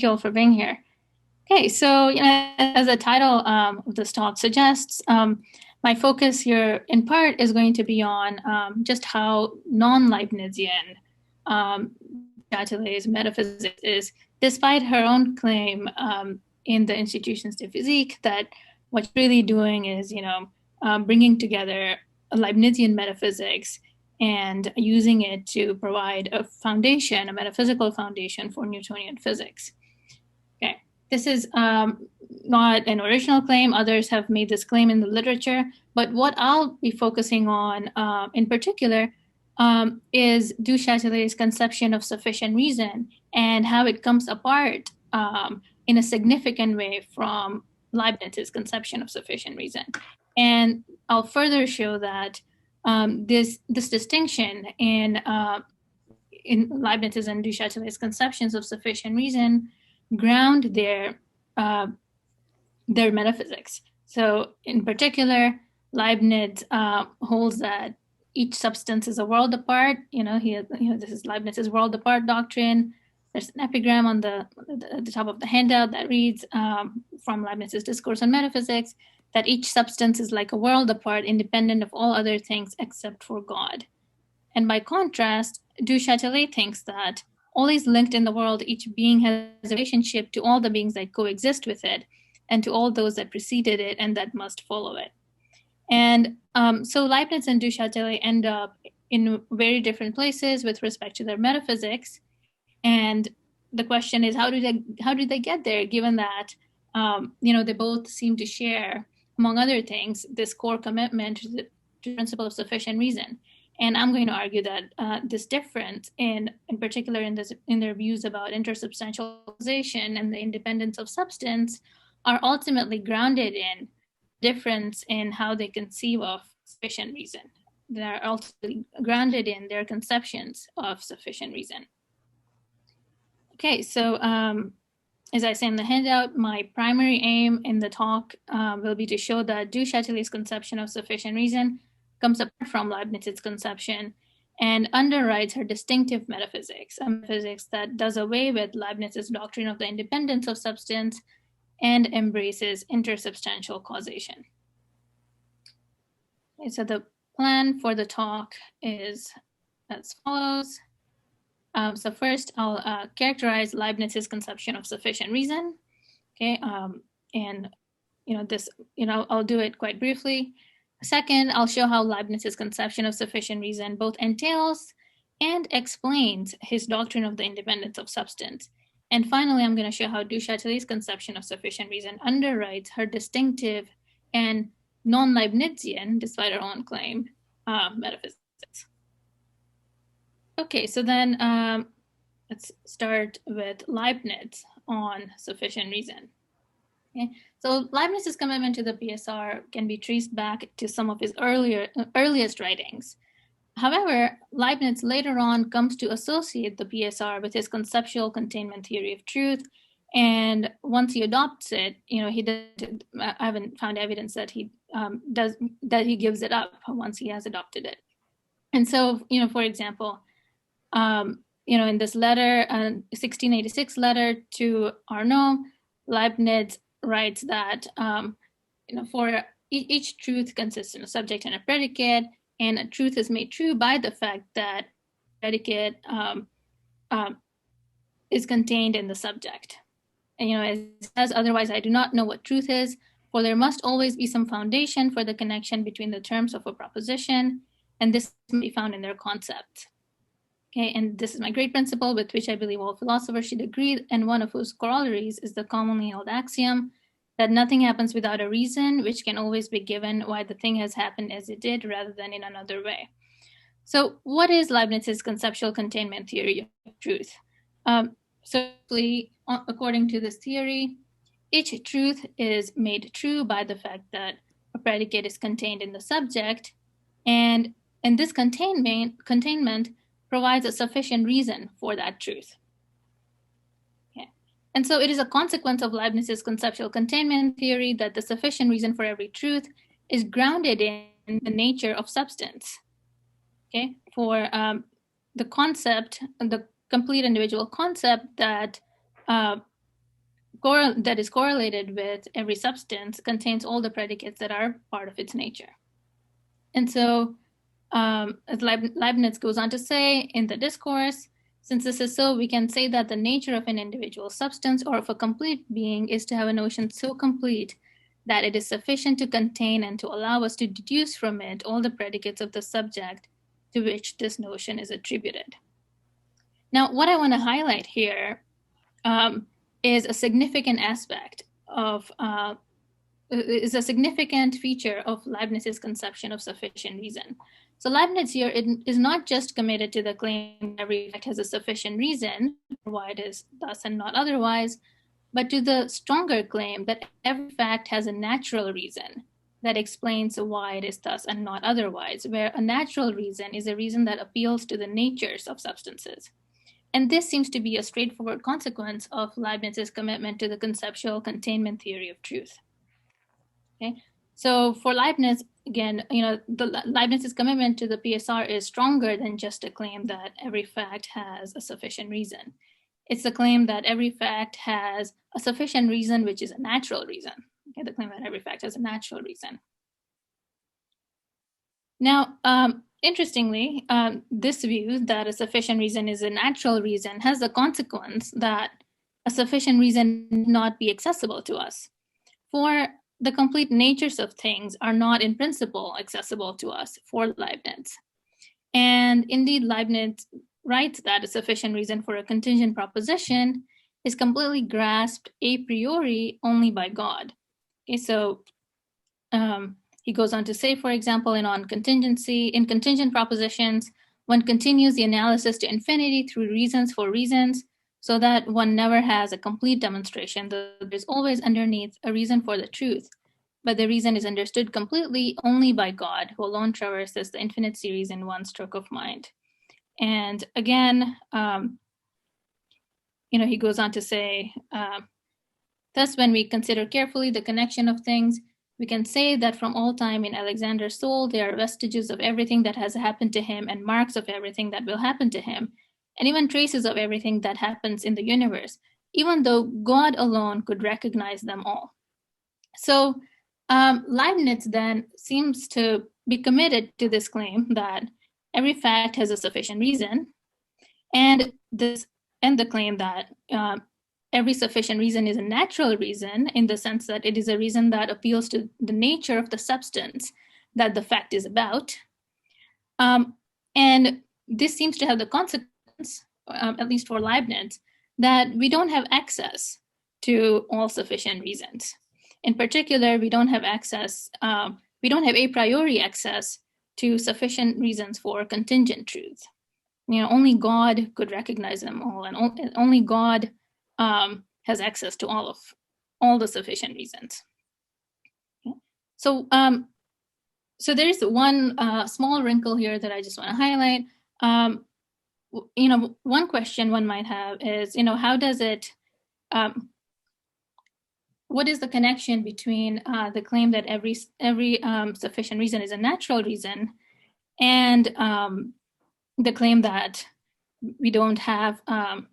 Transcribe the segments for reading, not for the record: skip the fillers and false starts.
you all for being here. Okay, so as the title of this talk suggests, my focus here in part is going to be on just how non-Leibnizian Chatelet's metaphysics is, despite her own claim in the Institutions de Physique that what she's really doing is, bringing together a Leibnizian metaphysics and using it to provide a foundation, a metaphysical foundation for Newtonian physics. Okay, this is not an original claim. Others have made this claim in the literature, but what I'll be focusing on in particular is Du Chatelet's conception of sufficient reason and how it comes apart in a significant way from Leibniz's conception of sufficient reason. And I'll further show that this distinction in Leibniz's and Du Chatelet's conceptions of sufficient reason ground their metaphysics. So, in particular, Leibniz holds that each substance is a world apart. This is Leibniz's world apart doctrine. There's an epigram on the top of the handout that reads from Leibniz's Discourse on Metaphysics that each substance is like a world apart, independent of all other things except for God. And by contrast, Du Chatelet thinks that always linked in the world, each being has a relationship to all the beings that coexist with it and to all those that preceded it and that must follow it. And so Leibniz and Du Chatelet end up in very different places with respect to their metaphysics. And the question is, how did they get there, given that they both seem to share, among other things, this core commitment to the principle of sufficient reason. And I'm going to argue that this difference, in particular in their views about intersubstantialization and the independence of substance, are ultimately grounded in difference in how they conceive of sufficient reason. They're ultimately grounded in their conceptions of sufficient reason. Okay, so as I say in the handout, my primary aim in the talk will be to show that Du Chatelet's conception of sufficient reason comes apart from Leibniz's conception and underwrites her distinctive metaphysics, a metaphysics that does away with Leibniz's doctrine of the independence of substance and embraces intersubstantial causation. Okay, so the plan for the talk is as follows. So first, I'll characterize Leibniz's conception of sufficient reason. Okay, and I'll do it quite briefly. Second, I'll show how Leibniz's conception of sufficient reason both entails and explains his doctrine of the independence of substance. And finally, I'm going to show how Du Chatelet's conception of sufficient reason underwrites her distinctive and non-Leibnizian, despite her own claim, metaphysics. Okay, so then let's start with Leibniz on sufficient reason. Okay, so Leibniz's commitment to the PSR can be traced back to some of his earliest writings. However, Leibniz later on comes to associate the PSR with his conceptual containment theory of truth, and once he adopts it, I haven't found evidence that he gives it up once he has adopted it. And so, for example, in this letter, 1686 letter to Arnaud, Leibniz writes that, for each truth consists in a subject and a predicate, and a truth is made true by the fact that predicate is contained in the subject. And, as it says, otherwise I do not know what truth is, for there must always be some foundation for the connection between the terms of a proposition, and this may be found in their concept. Okay, and this is my great principle with which I believe all philosophers should agree, and one of whose corollaries is the commonly held axiom that nothing happens without a reason, which can always be given why the thing has happened as it did rather than in another way. So what is Leibniz's conceptual containment theory of truth? Certainly, according to this theory, each truth is made true by the fact that a predicate is contained in the subject, and this containment provides a sufficient reason for that truth. Okay. And so it is a consequence of Leibniz's conceptual containment theory that the sufficient reason for every truth is grounded in the nature of substance. Okay, for the concept, the complete individual concept that that is correlated with every substance contains all the predicates that are part of its nature. And so, as Leibniz goes on to say in the discourse, since this is so, we can say that the nature of an individual substance or of a complete being is to have a notion so complete that it is sufficient to contain and to allow us to deduce from it all the predicates of the subject to which this notion is attributed. Now, what I want to highlight here is a significant aspect of, is a significant feature of Leibniz's conception of sufficient reason. So Leibniz here is not just committed to the claim that every fact has a sufficient reason for why it is thus and not otherwise, but to the stronger claim that every fact has a natural reason that explains why it is thus and not otherwise, where a natural reason is a reason that appeals to the natures of substances. And this seems to be a straightforward consequence of Leibniz's commitment to the conceptual containment theory of truth. Okay, so for Leibniz, again, Leibniz's commitment to the PSR is stronger than just a claim that every fact has a sufficient reason. It's the claim that every fact has a sufficient reason, which is a natural reason. Okay, the claim that every fact has a natural reason. Now, interestingly, this view that a sufficient reason is a natural reason has the consequence that a sufficient reason need not be accessible to us. For the complete natures of things are not in principle accessible to us for Leibniz. And indeed, Leibniz writes that a sufficient reason for a contingent proposition is completely grasped a priori only by God. Okay, so he goes on to say, for example, in contingent propositions, one continues the analysis to infinity through reasons for reasons, so that one never has a complete demonstration. There's always underneath a reason for the truth, but the reason is understood completely only by God, who alone traverses the infinite series in one stroke of mind. And again, he goes on to say, thus, when we consider carefully the connection of things, we can say that from all time in Alexander's soul, there are vestiges of everything that has happened to him and marks of everything that will happen to him, and even traces of everything that happens in the universe, even though God alone could recognize them all. So Leibniz then seems to be committed to this claim that every fact has a sufficient reason, and the claim that every sufficient reason is a natural reason in the sense that it is a reason that appeals to the nature of the substance that the fact is about. And this seems to have the consequence, at least for Leibniz, that we don't have access to all sufficient reasons. In particular, we don't have a priori access to sufficient reasons for contingent truth. Only God could recognize them all, and only God has access to all the sufficient reasons. Okay. So there is one small wrinkle here that I just want to highlight. One question one might have is, how does it? What is the connection between the claim that every sufficient reason is a natural reason, and the claim that we don't have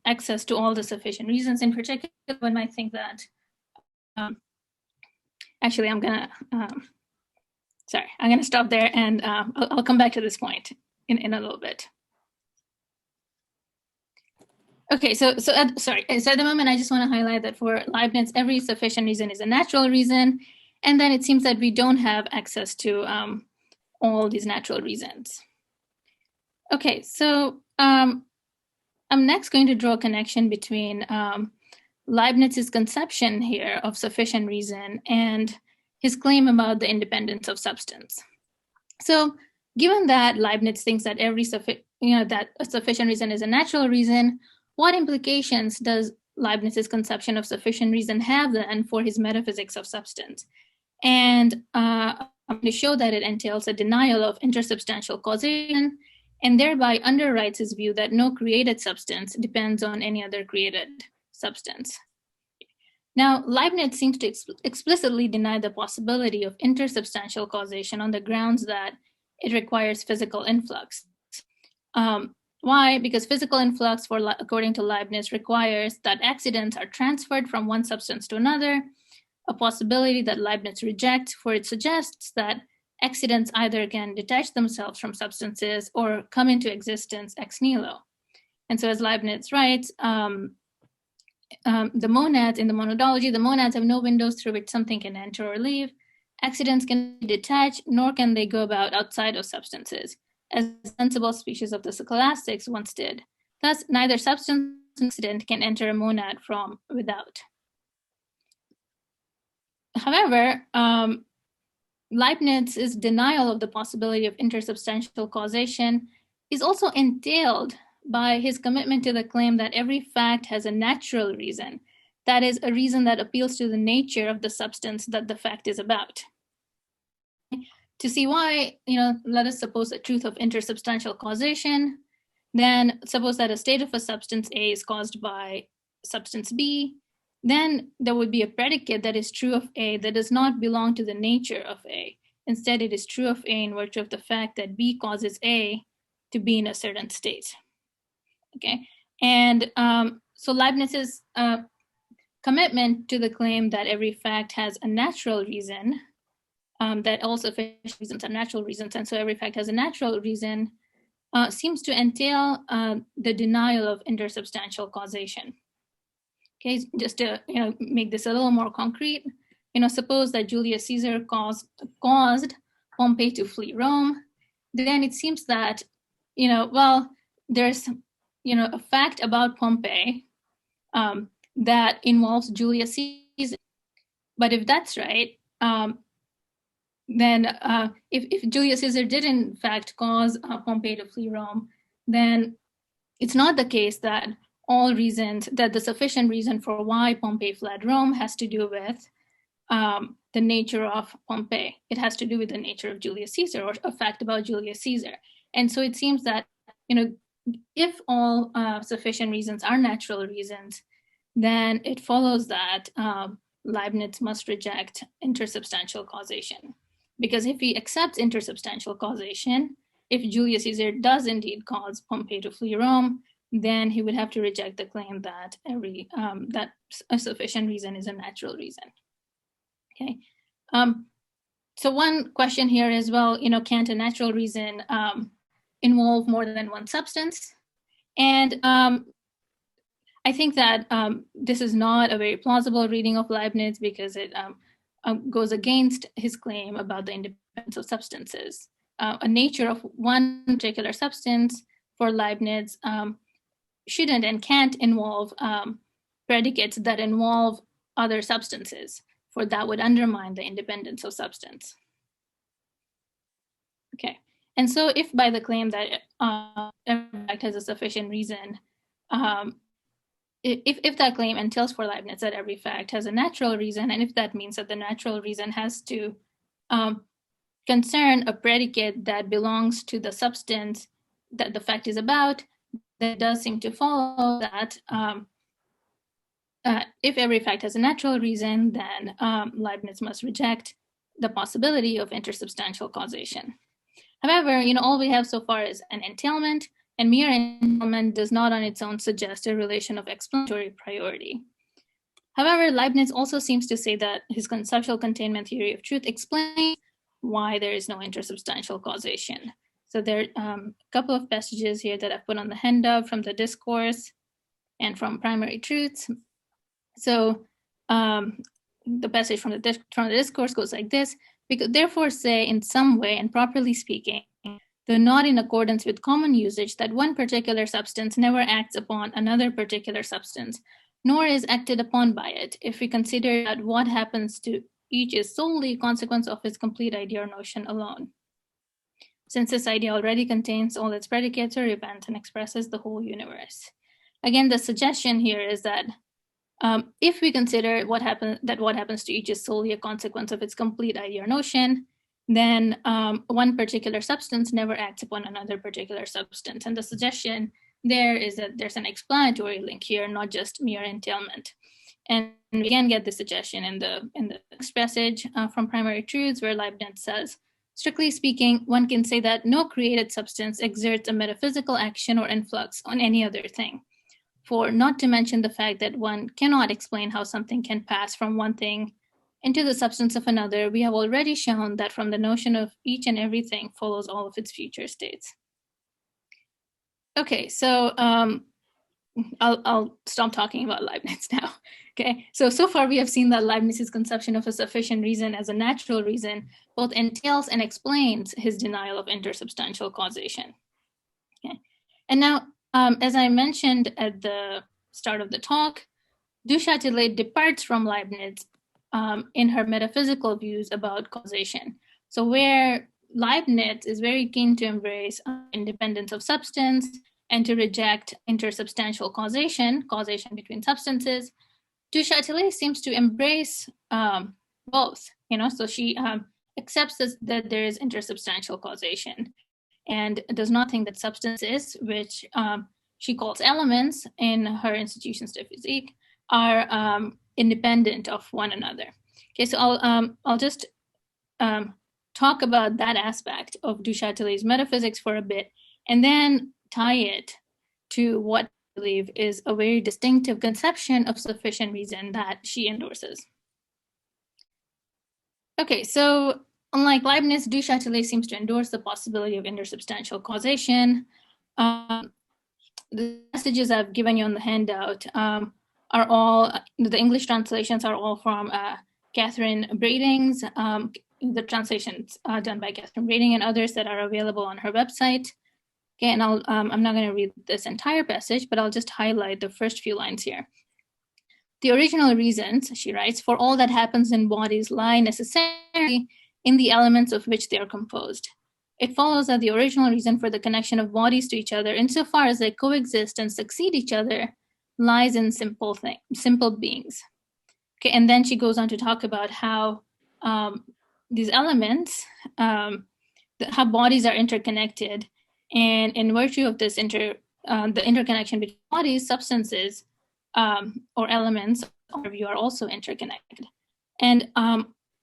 access to all the sufficient reasons? In particular, one might think that, actually, I'm gonna stop there, and I'll come back to this point in a little bit. Okay, so at the moment, I just want to highlight that for Leibniz, every sufficient reason is a natural reason, and then it seems that we don't have access to all these natural reasons. Okay, so I'm next going to draw a connection between Leibniz's conception here of sufficient reason and his claim about the independence of substance. So, given that Leibniz thinks that that a sufficient reason is a natural reason, what implications does Leibniz's conception of sufficient reason have then for his metaphysics of substance? And I'm going to show that it entails a denial of intersubstantial causation, and thereby underwrites his view that no created substance depends on any other created substance. Now, Leibniz seems to explicitly deny the possibility of intersubstantial causation on the grounds that it requires physical influx. Why? Because physical influx, according to Leibniz, requires that accidents are transferred from one substance to another, a possibility that Leibniz rejects, for it suggests that accidents either can detach themselves from substances or come into existence ex nihilo. And so, as Leibniz writes, the monads, in the monadology, the monads have no windows through which something can enter or leave. Accidents can be detached, nor can they go about outside of substances, as sensible species of the scholastics once did. Thus, neither substance nor accident can enter a monad from without. However, Leibniz's denial of the possibility of intersubstantial causation is also entailed by his commitment to the claim that every fact has a natural reason, that is, a reason that appeals to the nature of the substance that the fact is about. To see why, let us suppose a truth of intersubstantial causation. Then suppose that a state of a substance A is caused by substance B. Then there would be a predicate that is true of A that does not belong to the nature of A. Instead, it is true of A in virtue of the fact that B causes A to be in a certain state. Okay, and so Leibniz's commitment to the claim that every fact has a natural reason, that all sufficient reasons are natural reasons, and so every fact has a natural reason, seems to entail the denial of intersubstantial causation. Okay, just to make this a little more concrete, suppose that Julius Caesar caused Pompey to flee Rome, then it seems that there's a fact about Pompey that involves Julius Caesar. But if that's right, then if Julius Caesar did in fact cause Pompey to flee Rome, then it's not the case that the sufficient reason for why Pompey fled Rome has to do with the nature of Pompey. It has to do with the nature of Julius Caesar, or a fact about Julius Caesar. And so it seems that, if all sufficient reasons are natural reasons, then it follows that Leibniz must reject intersubstantial causation. Because if he accepts intersubstantial causation, if Julius Caesar does indeed cause Pompey to flee Rome, then he would have to reject the claim that that a sufficient reason is a natural reason. Okay. So one question here is, well, can't a natural reason involve more than one substance? And I think that this is not a very plausible reading of Leibniz, because it goes against his claim about the independence of substances. A nature of one particular substance for Leibniz shouldn't and can't involve predicates that involve other substances, for that would undermine the independence of substance. Okay, and so if by the claim that every fact has a sufficient reason, if that claim entails for Leibniz that every fact has a natural reason, and if that means that the natural reason has to concern a predicate that belongs to the substance that the fact is about, then it does seem to follow that if every fact has a natural reason, then Leibniz must reject the possibility of intersubstantial causation. However, all we have so far is an entailment, and mere entailment does not on its own suggest a relation of explanatory priority. However, Leibniz also seems to say that his conceptual containment theory of truth explains why there is no intersubstantial causation. So there are a couple of passages here that I've put on the handout from the discourse and from Primary Truths. So the passage from the discourse goes like this: "We could therefore say in some way, and properly speaking, though not in accordance with common usage, that one particular substance never acts upon another particular substance, nor is acted upon by it, if we consider that what happens to each is solely a consequence of its complete idea or notion alone, since this idea already contains all its predicates or events and expresses the whole universe." Again, the suggestion here is that if we consider what happens to each is solely a consequence of its complete idea or notion, then one particular substance never acts upon another particular substance. And the suggestion there is that there's an explanatory link here, not just mere entailment. And we can get the suggestion in the next passage from Primary Truths, where Leibniz says, Strictly speaking, one can say that no created substance exerts a metaphysical action or influx on any other thing. For not to mention the fact that one cannot explain how something can pass from one thing into the substance of another, we have already shown that from the notion of each and everything follows all of its future states. Okay, so I'll stop talking about Leibniz now. Okay, so far we have seen that Leibniz's conception of a sufficient reason as a natural reason both entails and explains his denial of intersubstantial causation. Okay, and now, as I mentioned at the start of the talk, Du Chatelet departs from Leibniz in her metaphysical views about causation. So where Leibniz is very keen to embrace independence of substance and to reject intersubstantial causation between substances, Du Chatelet seems to embrace both. So she accepts that there is intersubstantial causation and does not think that substances, which she calls elements in her Institutions de Physique, are independent of one another. Okay, so I'll just talk about that aspect of Du Chatelet's metaphysics for a bit, and then tie it to what I believe is a very distinctive conception of sufficient reason that she endorses. Okay, so unlike Leibniz, Du Chatelet seems to endorse the possibility of intersubstantial causation. The passages I've given you on the handout are all, the English translations are all from Catherine Brading's, the translations done by Catherine Brading and others that are available on her website. Okay, and I'm not going to read this entire passage, but I'll just highlight the first few lines here. The original reasons, she writes, for all that happens in bodies lie necessarily in the elements of which they are composed. It follows that the original reason for the connection of bodies to each other, insofar as they coexist and succeed each other, lies in simple beings. Okay, and then she goes on to talk about how these elements, how bodies are interconnected, and in virtue of this the interconnection between bodies, substances or elements, in our view, are also interconnected. And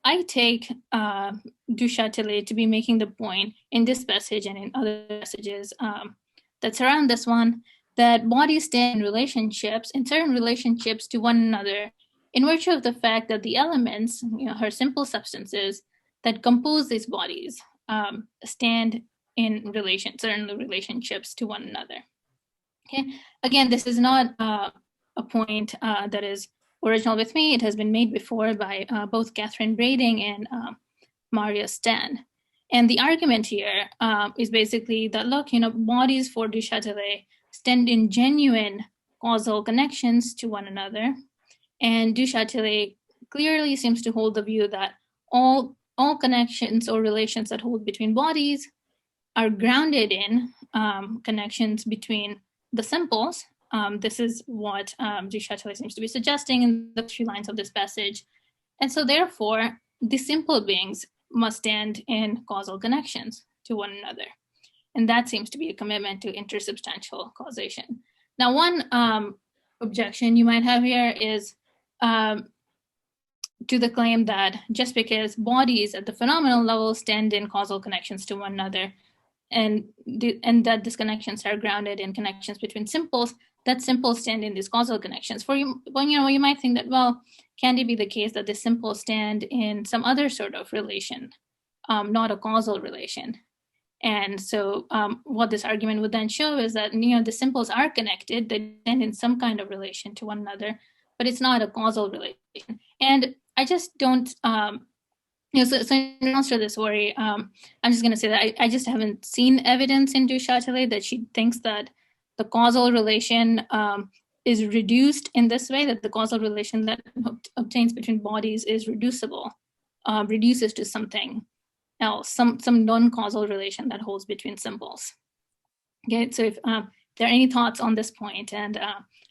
I take Du Chatelet to be making the point in this passage and in other passages that surround this one, that bodies stand in certain relationships to one another in virtue of the fact that the elements, her simple substances that compose these bodies, stand in certain relationships to one another. Okay, again, this is not a point that is original with me. It has been made before by both Catherine Brading and Maria Stan. And the argument here is basically that, look, bodies for Du Chatelet stand in genuine causal connections to one another. And Du Chatelet clearly seems to hold the view that all connections or relations that hold between bodies are grounded in connections between the simples. This is what Du Chatelet seems to be suggesting in the 3 lines of this passage. And so therefore, the simple beings must stand in causal connections to one another. And that seems to be a commitment to intersubstantial causation. Now, one objection you might have here is to the claim that just because bodies at the phenomenal level stand in causal connections to one another, and that these connections are grounded in connections between simples, that simples stand in these causal connections. You might think that, well, can it be the case that the simples stand in some other sort of relation, not a causal relation? And so what this argument would then show is that, the simples are connected, they stand in some kind of relation to one another, but it's not a causal relation. And I just don't, so in answer to this worry, I'm just going to say that I just haven't seen evidence in Du Chatelet that she thinks that the causal relation is reduced in this way, that the causal relation that obtains between bodies is reduces to something else, some non-causal relation that holds between simples. Okay, so if there are any thoughts on this point and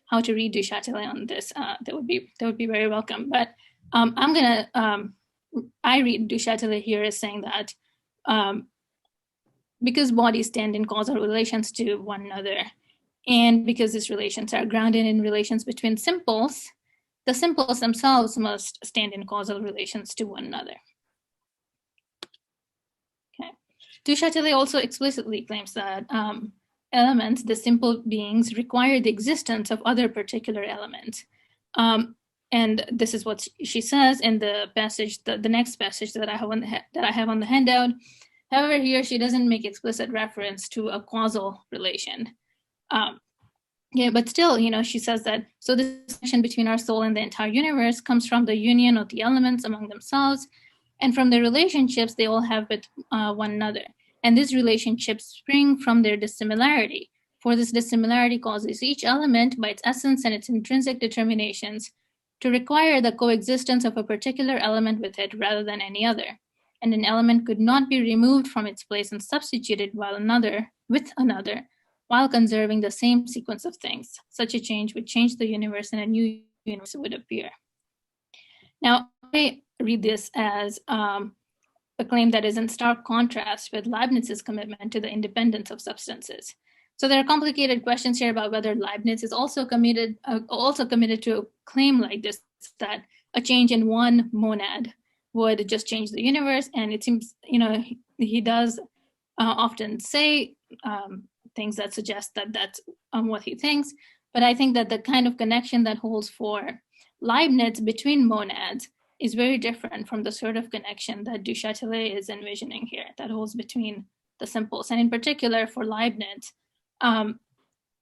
how to read Du Chatelet on this, that would be very welcome. But I read Du Chatelet here as saying that because bodies stand in causal relations to one another, and because these relations are grounded in relations between simples, the simples themselves must stand in causal relations to one another. Du Chatelet also explicitly claims that elements, the simple beings, require the existence of other particular elements. And this is what she says in the passage, the next passage that I have on the handout. However, here she doesn't make explicit reference to a causal relation. Yeah, but still, she says that, so this connection between our soul and the entire universe comes from the union of the elements among themselves and from the relationships they all have with one another. And these relationships spring from their dissimilarity. For this dissimilarity causes each element, by its essence and its intrinsic determinations, to require the coexistence of a particular element with it rather than any other. And an element could not be removed from its place and substituted with another, while conserving the same sequence of things. Such a change would change the universe and a new universe would appear. Now, I read this as a claim that is in stark contrast with Leibniz's commitment to the independence of substances. So there are complicated questions here about whether Leibniz is also committed to a claim like this, that a change in one monad would just change the universe. And it seems, he does often say things that suggest that that's what he thinks. But I think that the kind of connection that holds for Leibniz between monads is very different from the sort of connection that Du Chatelet is envisioning here, that holds between the simples. And in particular for Leibniz,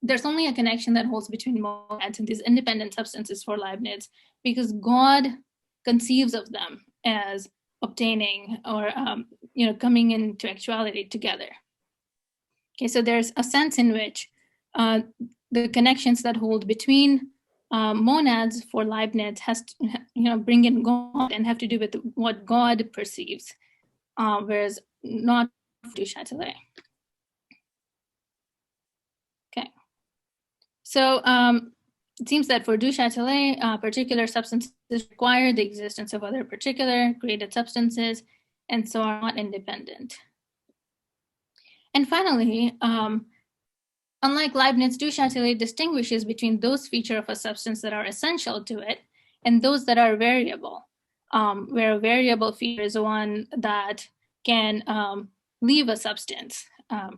there's only a connection that holds between monads and these independent substances for Leibniz because God conceives of them as obtaining or coming into actuality together. Okay, so there's a sense in which the connections that hold between monads for Leibniz has to, bring in God and have to do with what God perceives, whereas not Du Chatelet. Okay, so it seems that for Du Chatelet, particular substances require the existence of other particular created substances, and so are not independent. And finally, unlike Leibniz, Du Chatelet distinguishes between those features of a substance that are essential to it and those that are variable, where a variable feature is one that can leave a substance.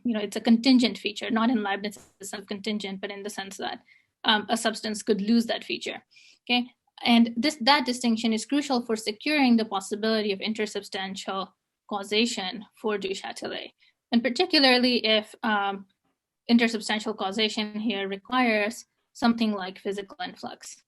It's a contingent feature, not in Leibniz sense of contingent, but in the sense that a substance could lose that feature. Okay, and that distinction is crucial for securing the possibility of intersubstantial causation for Du Chatelet, and particularly if intersubstantial causation here requires something like physical influx.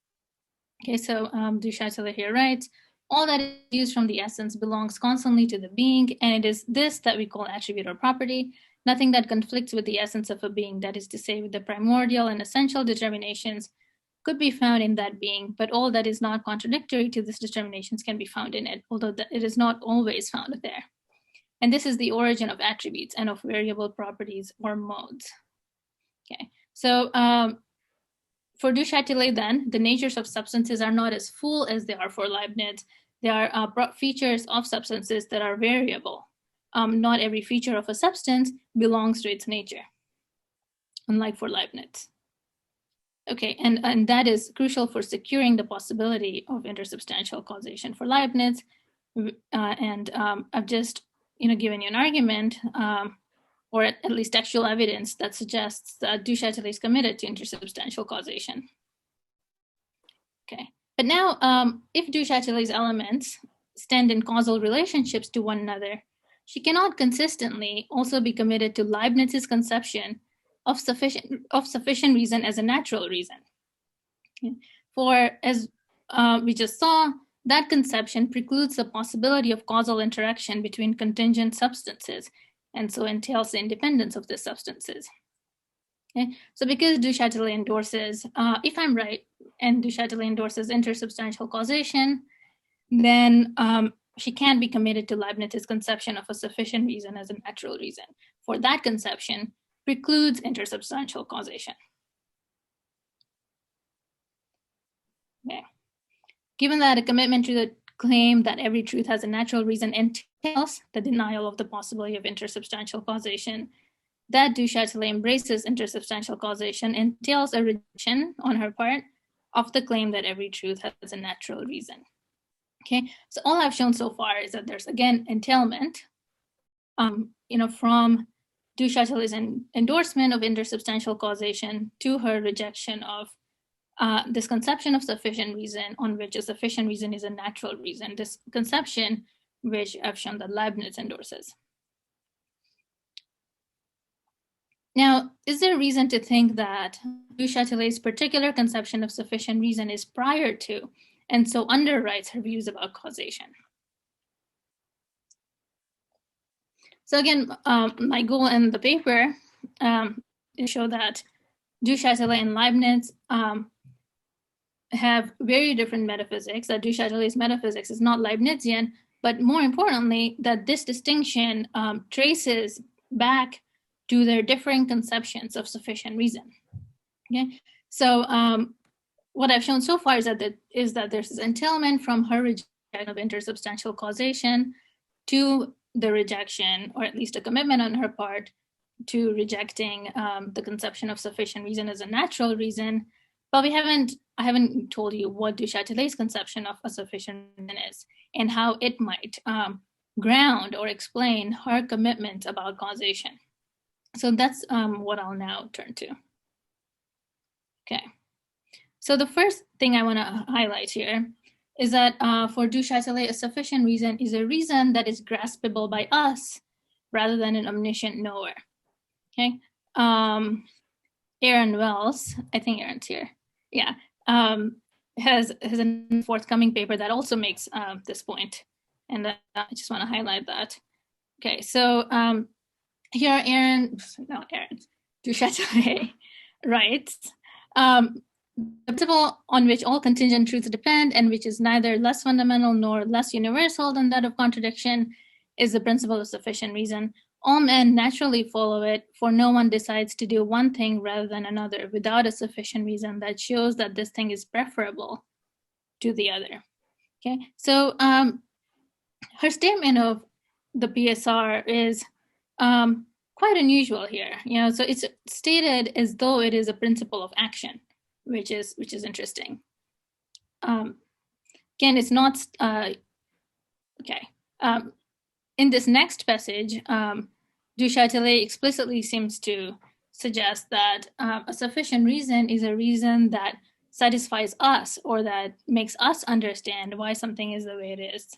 Okay, so Du Chatelet here writes, all that is used from the essence belongs constantly to the being, and it is this that we call attribute or property, nothing that conflicts with the essence of a being, that is to say, with the primordial and essential determinations could be found in that being, but all that is not contradictory to these determinations can be found in it, although it is not always found there. And this is the origin of attributes and of variable properties or modes. Okay, so for Du Chatelet then, the natures of substances are not as full as they are for Leibniz. They are features of substances that are variable. Not every feature of a substance belongs to its nature, unlike for Leibniz. Okay, and that is crucial for securing the possibility of intersubstantial causation for Leibniz. And I've just given you an argument, or at least textual evidence that suggests that Du Chatelet is committed to intersubstantial causation. Okay, but now if Du Chatelet's elements stand in causal relationships to one another, she cannot consistently also be committed to Leibniz's conception of sufficient reason as a natural reason. Okay. For as we just saw, that conception precludes the possibility of causal interaction between contingent substances, and so entails the independence of the substances. Okay, so because Du Chatelet endorses, if I'm right, and Du Chatelet endorses intersubstantial causation, then she can't be committed to Leibniz's conception of a sufficient reason as a natural reason. For that conception precludes intersubstantial causation. Okay. Given that a commitment to the claim that every truth has a natural reason entails the denial of the possibility of intersubstantial causation, that Du Chatelet embraces intersubstantial causation entails a rejection on her part of the claim that every truth has a natural reason. Okay, so all I've shown so far is that there's, again, entailment, from Du Chatelet's endorsement of intersubstantial causation to her rejection of this conception of sufficient reason, on which a sufficient reason is a natural reason, this conception which I've shown that Leibniz endorses. Now, is there reason to think that Du Chatelet's particular conception of sufficient reason is prior to, and so underwrites her views about causation? So again, my goal in the paper is to show that Du Chatelet and Leibniz have very different metaphysics, that Du Chatelet's metaphysics is not Leibnizian, but more importantly, that this distinction traces back to their differing conceptions of sufficient reason. Okay, so what I've shown so far is that there's this entailment from her rejection of intersubstantial causation to the rejection, or at least a commitment on her part, to rejecting the conception of sufficient reason as a natural reason. But I haven't told you what Du Chatelet's conception of a sufficient reason is and how it might ground or explain her commitment about causation. So that's what I'll now turn to. Okay. So the first thing I want to highlight here is that for Du Chatelet, a sufficient reason is a reason that is graspable by us rather than an omniscient knower. Okay. Aaron Wells, I think Aaron's here. Yeah. Has a forthcoming paper that also makes this point. And I just want to highlight that. Okay. So here Du Chatelet writes, the principle on which all contingent truths depend and which is neither less fundamental nor less universal than that of contradiction is the principle of sufficient reason. All men naturally follow it, for no one decides to do one thing rather than another without a sufficient reason that shows that this thing is preferable to the other. Okay, so her statement of the PSR is quite unusual here. So it's stated as though it is a principle of action, which is interesting. Again, it's not okay. In this next passage, Du Chatelet explicitly seems to suggest that a sufficient reason is a reason that satisfies us or that makes us understand why something is the way it is.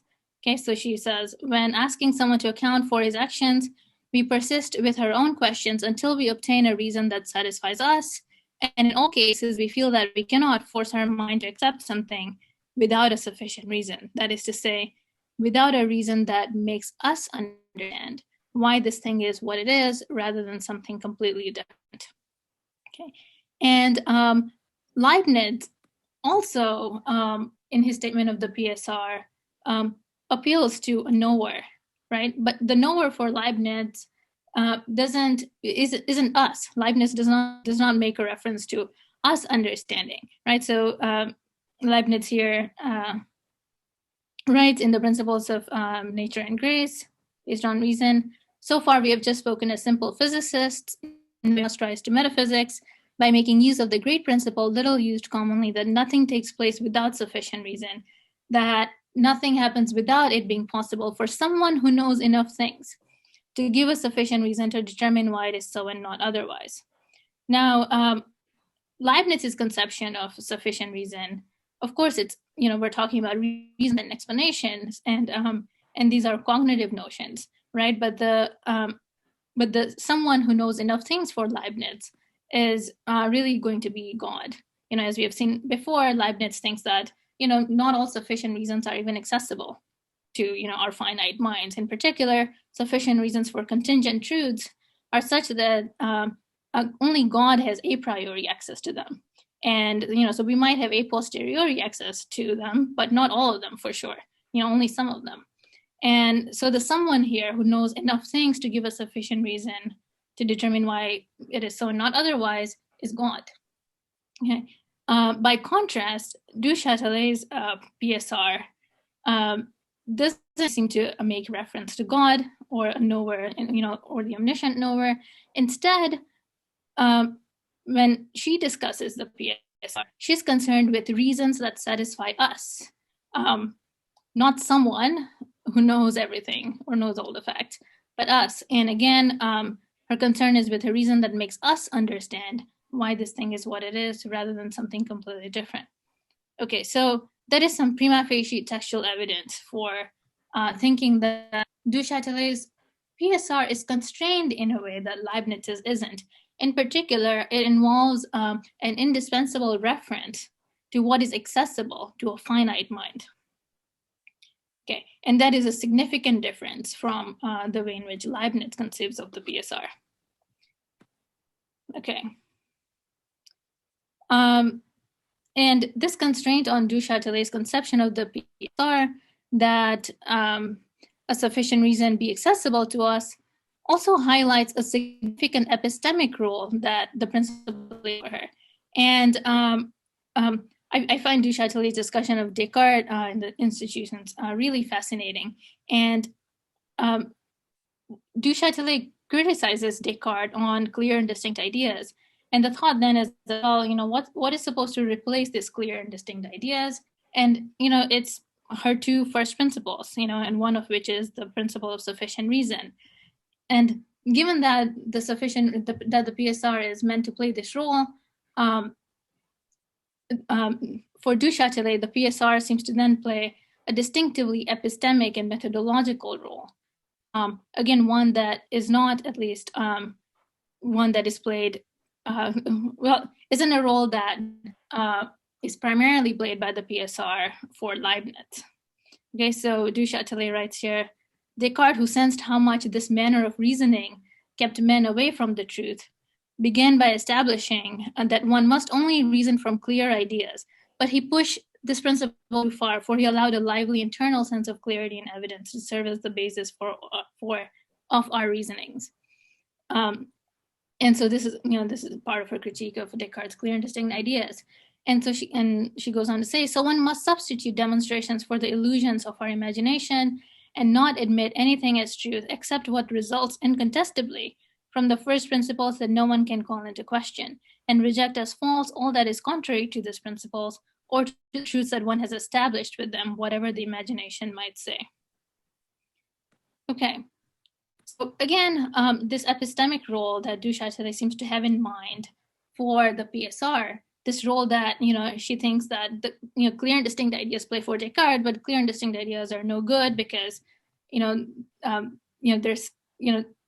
Okay, so she says, when asking someone to account for his actions, we persist with our own questions until we obtain a reason that satisfies us. And in all cases, we feel that we cannot force our mind to accept something without a sufficient reason. That is to say, without a reason that makes us understand why this thing is what it is, rather than something completely different. Okay, and Leibniz also, in his statement of the PSR, appeals to a knower, right? But the knower for Leibniz isn't us. Leibniz does not make a reference to us understanding, right? So Leibniz here writes in the Principles of Nature and Grace, based on reason. So far, we have just spoken as simple physicists, and we must rise to metaphysics by making use of the great principle, little used commonly, that nothing takes place without sufficient reason, that nothing happens without it being possible for someone who knows enough things to give us sufficient reason to determine why it is so and not otherwise. Now, Leibniz's conception of sufficient reason, of course, it's, we're talking about reason and explanations, and these are cognitive notions, right? But the someone who knows enough things for Leibniz is really going to be God. As we have seen before, Leibniz thinks that not all sufficient reasons are even accessible to our finite minds. In particular, sufficient reasons for contingent truths are such that only God has a priori access to them. And so we might have a posteriori access to them, but not all of them for sure. Only some of them. And so the someone here who knows enough things to give us sufficient reason to determine why it is so and not otherwise is God. Okay. By contrast, Du Chatelet's PSR doesn't seem to make reference to God or a knower, or the omniscient knower. Instead, when she discusses the PSR, she's concerned with reasons that satisfy us, not someone who knows everything or knows all the facts, but us. And again, her concern is with a reason that makes us understand why this thing is what it is rather than something completely different. Okay, so that is some prima facie textual evidence for thinking that Du Chatelet's PSR is constrained in a way that Leibniz's isn't. In particular, it involves an indispensable reference to what is accessible to a finite mind. Okay, and that is a significant difference from the way in which Leibniz conceives of the PSR. Okay. And this constraint on Du Chatelet's conception of the PSR, that a sufficient reason be accessible to us, also highlights a significant epistemic role that the principle plays for her. And I find Du Chatelet's discussion of Descartes in the institutions really fascinating. And Du Chatelet criticizes Descartes on clear and distinct ideas. And the thought then is, well, what is supposed to replace these clear and distinct ideas? And, it's her two first principles, and one of which is the principle of sufficient reason. And given that that the PSR is meant to play this role, for Du Chatelet, the PSR seems to then play a distinctively epistemic and methodological role. Again, one that is not at least one that is played, isn't a role that is primarily played by the PSR for Leibniz. Okay, so Du Chatelet writes here, Descartes, who sensed how much this manner of reasoning kept men away from the truth, began by establishing that one must only reason from clear ideas, but he pushed this principle too far, for he allowed a lively internal sense of clarity and evidence to serve as the basis of our reasonings. And so this is part of her critique of Descartes' clear and distinct ideas. And so she goes on to say, so one must substitute demonstrations for the illusions of our imagination and not admit anything as truth except what results incontestably from the first principles that no one can call into question, and reject as false all that is contrary to these principles or to the truths that one has established with them, whatever the imagination might say. Okay, so again, this epistemic role that Du Chatelet seems to have in mind for the PSR, this role that, she thinks that the, clear and distinct ideas play for Descartes, but clear and distinct ideas are no good because, there's,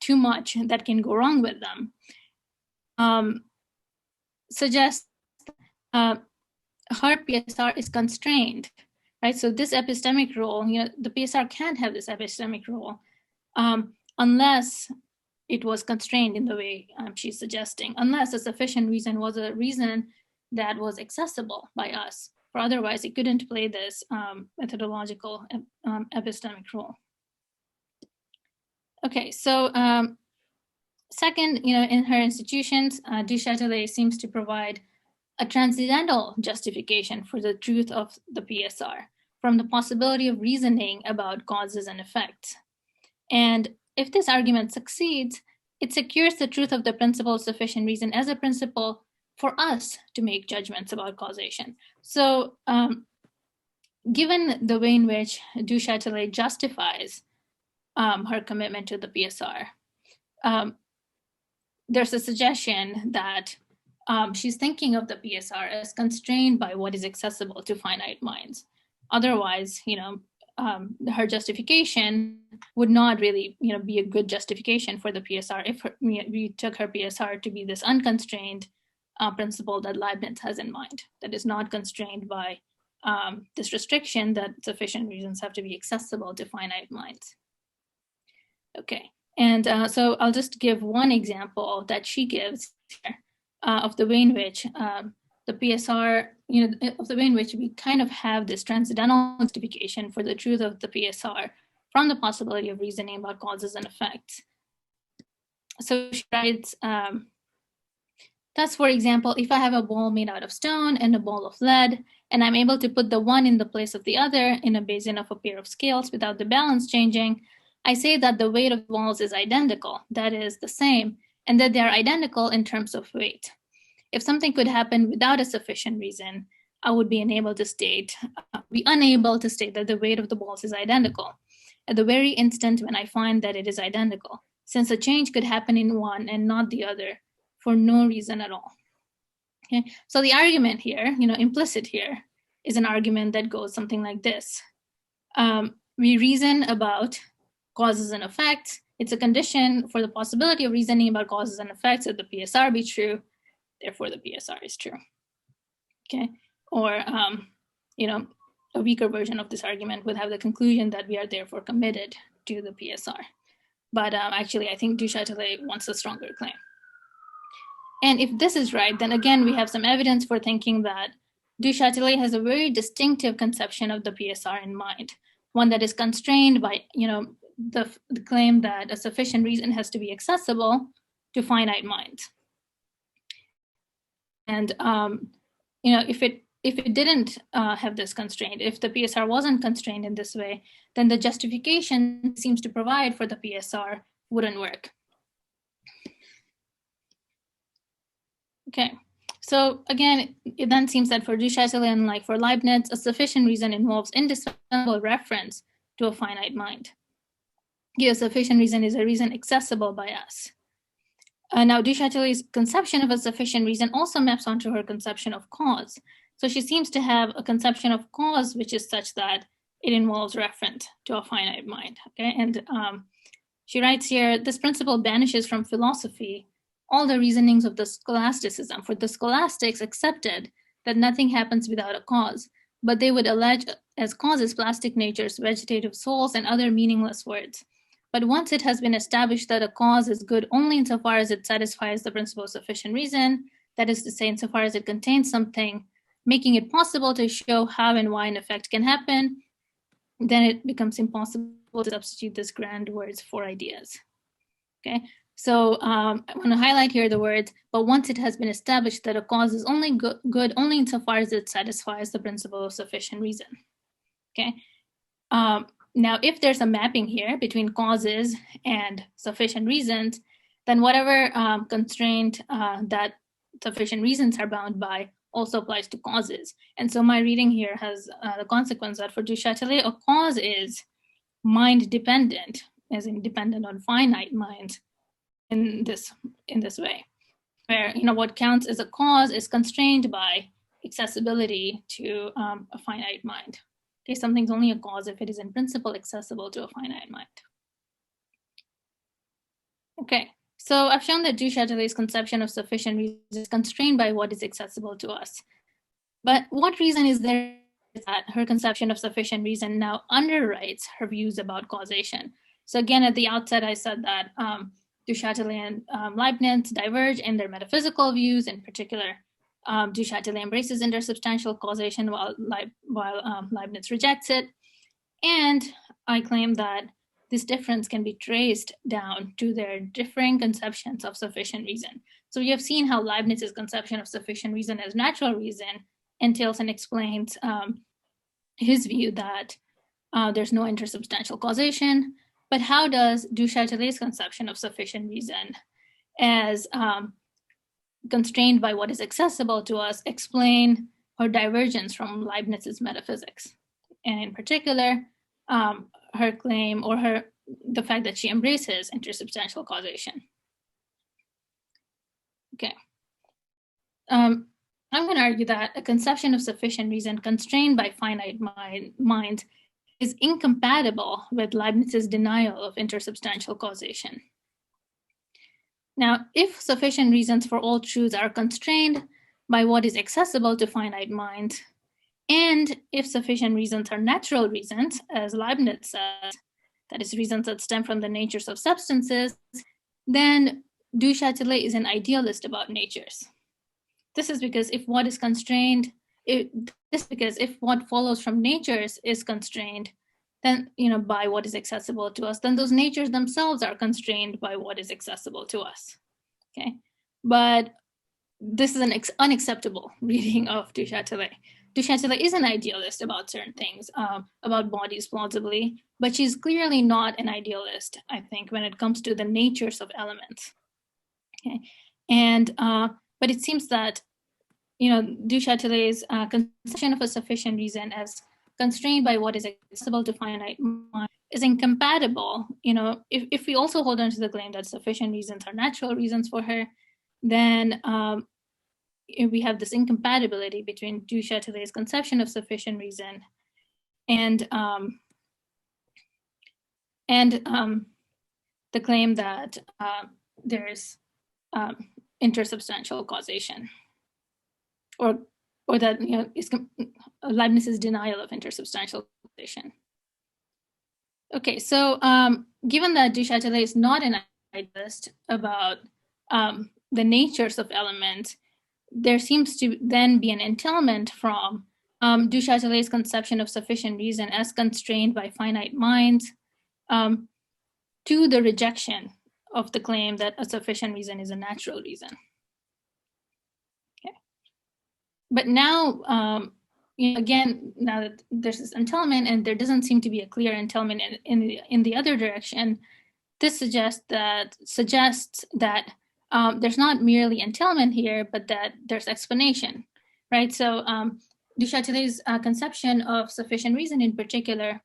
too much that can go wrong with them. Suggests her PSR is constrained, right? So this epistemic role, the PSR can't have this epistemic role unless it was constrained in the way she's suggesting, unless a sufficient reason was a reason that was accessible by us. For otherwise, it couldn't play this methodological epistemic role. Okay, so second, in her institutions, Du Chatelet seems to provide a transcendental justification for the truth of the PSR from the possibility of reasoning about causes and effects. And if this argument succeeds, it secures the truth of the principle of sufficient reason as a principle for us to make judgments about causation. So given the way in which Du Chatelet justifies her commitment to the PSR, there's a suggestion that she's thinking of the PSR as constrained by what is accessible to finite minds. Otherwise, her justification would not really, be a good justification for the PSR if we took her PSR to be this unconstrained principle that Leibniz has in mind, that is not constrained by this restriction that sufficient reasons have to be accessible to finite minds. Okay, and so I'll just give one example that she gives here of the way in which the PSR, of the way in which we kind of have this transcendental justification for the truth of the PSR from the possibility of reasoning about causes and effects. So she writes, thus, for example, if I have a ball made out of stone and a ball of lead, and I'm able to put the one in the place of the other in a basin of a pair of scales without the balance changing, I say that the weight of balls is identical, that is, the same, and that they are identical in terms of weight. If something could happen without a sufficient reason, I would be unable to state that the weight of the balls is identical. at the very instant when I find that it is identical, since a change could happen in one and not the other for no reason at all. Okay, so the argument here, implicit here, is an argument that goes something like this. We reason about causes and effects. It's a condition for the possibility of reasoning about causes and effects that the PSR be true, therefore the PSR is true. Okay, or a weaker version of this argument would have the conclusion that we are therefore committed to the PSR. But actually, I think Du Chatelet wants a stronger claim. And if this is right, then again, we have some evidence for thinking that Du Chatelet has a very distinctive conception of the PSR in mind, one that is constrained by, the claim that a sufficient reason has to be accessible to finite minds. And, if it didn't have this constraint, if the PSR wasn't constrained in this way, then the justification it seems to provide for the PSR wouldn't work. Okay, so again, it then seems that for Du Chatelet and like for Leibniz, a sufficient reason involves indispensable reference to a finite mind. A sufficient reason is a reason accessible by us. Now, Du Chatelet's conception of a sufficient reason also maps onto her conception of cause. So she seems to have a conception of cause which is such that it involves reference to a finite mind. Okay, and she writes here, this principle banishes from philosophy all the reasonings of the scholasticism, for the scholastics accepted that nothing happens without a cause, but they would allege as causes plastic natures, vegetative souls, and other meaningless words. But once it has been established that a cause is good only insofar as it satisfies the principle of sufficient reason, that is to say, insofar as it contains something, making it possible to show how and why an effect can happen, then it becomes impossible to substitute these grand words for ideas. Okay, so I want to highlight here the words, but once it has been established that a cause is only good only insofar as it satisfies the principle of sufficient reason. Okay, now if there's a mapping here between causes and sufficient reasons, then whatever constraint that sufficient reasons are bound by also applies to causes. And so my reading here has the consequence that for Du Chatelet, a cause is mind dependent, as in dependent on finite minds in this way, where what counts as a cause is constrained by accessibility to a finite mind. Okay, something's only a cause if it is in principle accessible to a finite mind. Okay, so I've shown that Du Chatelet's conception of sufficient reason is constrained by what is accessible to us. But what reason is there that her conception of sufficient reason now underwrites her views about causation? So again, at the outset, I said that Du Chatelet and Leibniz diverge in their metaphysical views. In particular, Du Chatelet embraces intersubstantial causation while Leibniz rejects it. And I claim that this difference can be traced down to their differing conceptions of sufficient reason. So we have seen how Leibniz's conception of sufficient reason as natural reason entails and explains his view that there's no intersubstantial causation. But how does Du Chatelet's conception of sufficient reason as constrained by what is accessible to us explain her divergence from Leibniz's metaphysics? And in particular, her claim or the fact that she embraces intersubstantial causation. Okay. I'm going to argue that a conception of sufficient reason constrained by finite mind is incompatible with Leibniz's denial of intersubstantial causation. Now, if sufficient reasons for all truths are constrained by what is accessible to finite minds, and if sufficient reasons are natural reasons, as Leibniz says, that is, reasons that stem from the natures of substances, then Du Chatelet is an idealist about natures. This is because if what is constrained, if what follows from natures is constrained, then by what is accessible to us, then those natures themselves are constrained by what is accessible to us. Okay, but this is an unacceptable reading of Du Chatelet. Du Chatelet is an idealist about certain things, about bodies plausibly, but she's clearly not an idealist, I think, when it comes to the natures of elements. Okay, and but it seems that Du Chatelet's conception of a sufficient reason as constrained by what is accessible to finite mind is incompatible. If we also hold on to the claim that sufficient reasons are natural reasons for her, then we have this incompatibility between Du Chatelet's conception of sufficient reason and the claim that there's intersubstantial causation, or that Leibniz's denial of intersubstantial causation. Okay, so given that Du Chatelet is not an idealist about the natures of elements, there seems to then be an entailment from Du Chatelet's conception of sufficient reason as constrained by finite minds to the rejection of the claim that a sufficient reason is a natural reason. Okay. But now, again, now that there's this entailment and there doesn't seem to be a clear entailment in the other direction, this suggests that there's not merely entailment here, but that there's explanation, right? So Du Chatelet's conception of sufficient reason in particular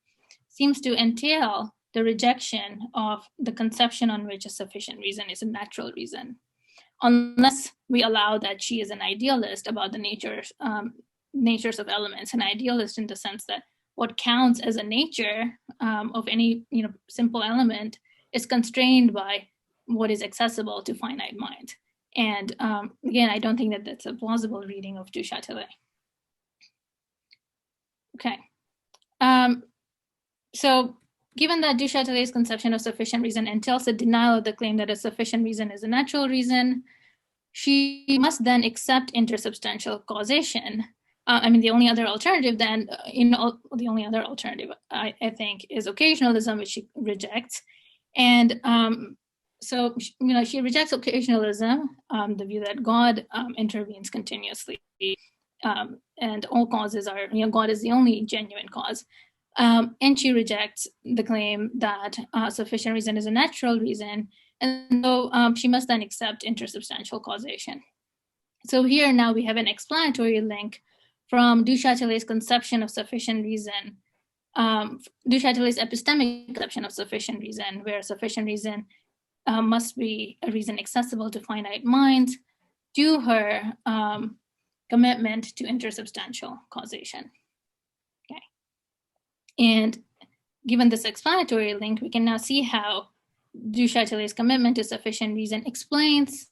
seems to entail the rejection of the conception on which a sufficient reason is a natural reason, unless we allow that she is an idealist about the natures of elements, an idealist in the sense that what counts as a nature of any simple element is constrained by what is accessible to finite mind. And again, I don't think that that's a plausible reading of Du Chatelet. Okay. So given that Du Chatelet's conception of sufficient reason entails a denial of the claim that a sufficient reason is a natural reason, she must then accept intersubstantial causation. The only other alternative then, the only other alternative I think is occasionalism, which she rejects. And so, she rejects occasionalism, the view that God intervenes continuously, and all causes are, God is the only genuine cause. And she rejects the claim that sufficient reason is a natural reason. And so she must then accept intersubstantial causation. So here now we have an explanatory link from Du Chatelet's conception of sufficient reason, Du Chatelet's epistemic conception of sufficient reason, where sufficient reason must be a reason accessible to finite minds, to her commitment to intersubstantial causation. Okay. And given this explanatory link, we can now see how Du Chatelet's commitment to sufficient reason explains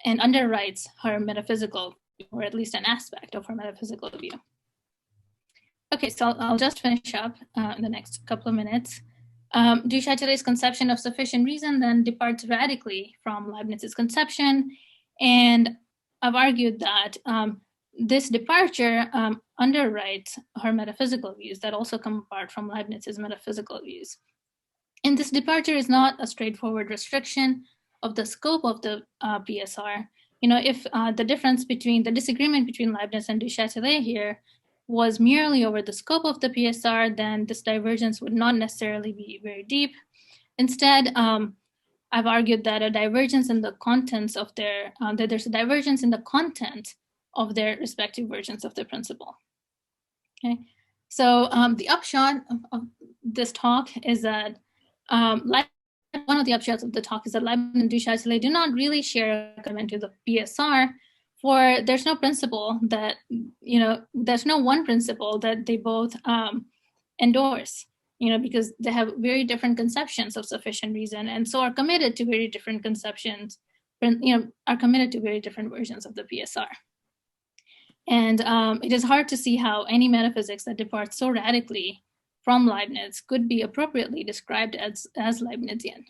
and underwrites her metaphysical, or at least an aspect of her metaphysical view. Okay, so I'll just finish up in the next couple of minutes. Du Chatelet's conception of sufficient reason then departs radically from Leibniz's conception, and I've argued that this departure underwrites her metaphysical views that also come apart from Leibniz's metaphysical views. And this departure is not a straightforward restriction of the scope of the PSR. If the disagreement between Leibniz and Du Chatelet here was merely over the scope of the PSR, then this divergence would not necessarily be very deep. Instead, I've argued that a divergence in the contents of that there's a divergence in the content of their respective versions of the principle. Okay, so the upshot of this talk is that one of the upshots of the talk is that Leibniz and Du Chatelet do not really share a commitment to the PSR, for there's no principle that, there's no one principle that they both endorse, because they have very different conceptions of sufficient reason, and so are committed to very different conceptions, are committed to very different versions of the PSR. And it is hard to see how any metaphysics that departs so radically from Leibniz could be appropriately described as Leibnizian.